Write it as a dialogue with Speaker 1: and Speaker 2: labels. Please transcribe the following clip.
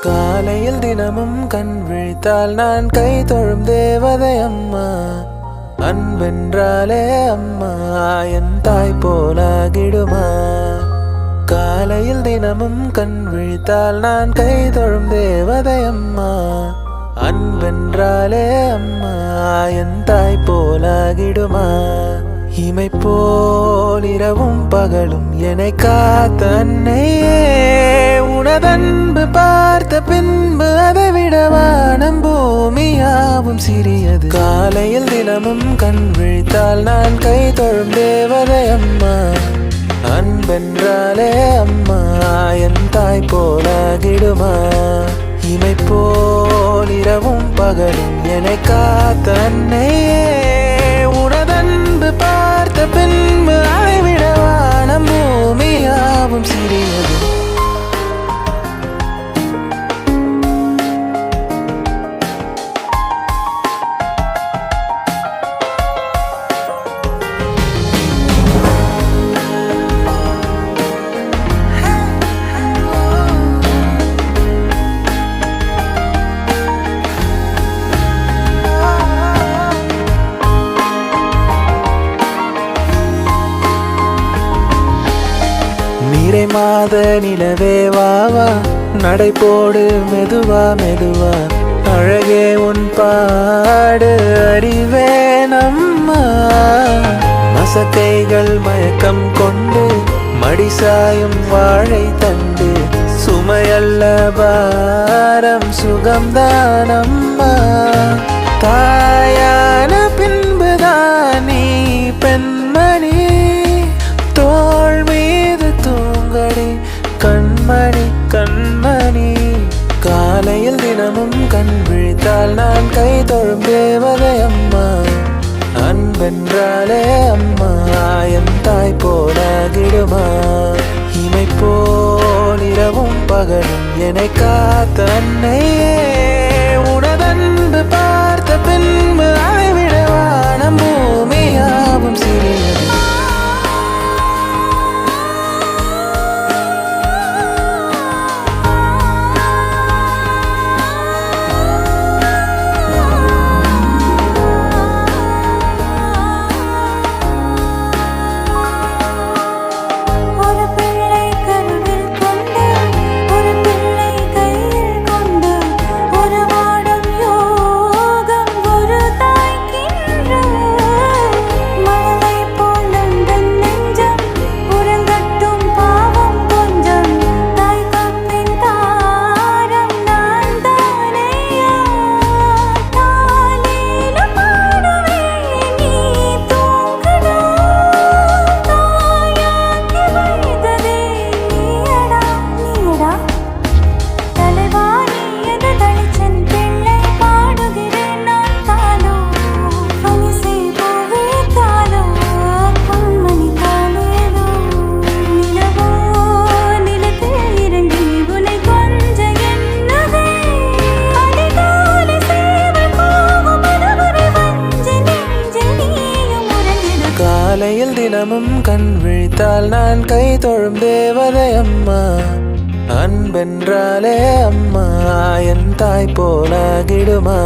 Speaker 1: காலையில் தினமும் கண் விழித்தால் நான் கை தொழும் தேவதை அம்மா. அன்பென்றாலே அம்மா என் தாய் போலாகிடுமா. காலையில் தினமும் கண் விழித்தால் நான் கை தொழும் தேவதை அம்மா. அன்பென்றாலே அம்மா என் தாய் போலாகிடுமா. இமை போல் இரவும் பகலும் என்னை காத்த அன்னையே, உனதன்பு பார்த்த பின்பு அதை விட வானம் பூமியாவும் சிறியது. காலையில் தினமும் கண் விழித்தால் நான் கை தொழும் தேவதை அம்மா. அன்பென்றாலே அம்மா என் தாய் போலாகிடுமா. இமை போல் இரவும் பகலும் என்னை காத்த அன்னையே, உனதன்பு பார்த்த பின்பு அதை விட வானம் பூமியாவும் சிறியது. நீரை மாத நிலவே வாவா, நடை போடு மெதுவா மெதுவா, அழகே உன் பாடு அறிவே நம்மா. மசக்கைகள் மயக்கம் கொண்டு மடிசாயும் வாழை தண்டு, சுமையல்ல பாரம் சுகம்தானம்மா. தாயான பின்புதான் நீ பெண்மணி, தோள் மீது தூங்கடி கண்மணி கண்மணி. காலையில் தினமும் கண் விழித்தால் நான் கை தொழும் தேவதை அம்மா. அன்பென்றாலே அம்மா என் தாய் போலாகிடுமா. இமை போல் இரவும் பகலும் என்னை காத்த அன்னையே, உனதன்பு பார்த்த பின்பு அதை விட வானம் பூமியாவும் சிறியது. காலையில் தினமும் கண் விழித்தால் நான் கை தொழும் தேவதை அம்மா. அன்பென்றாலே அம்மா என் தாய் போலாகிடுமா.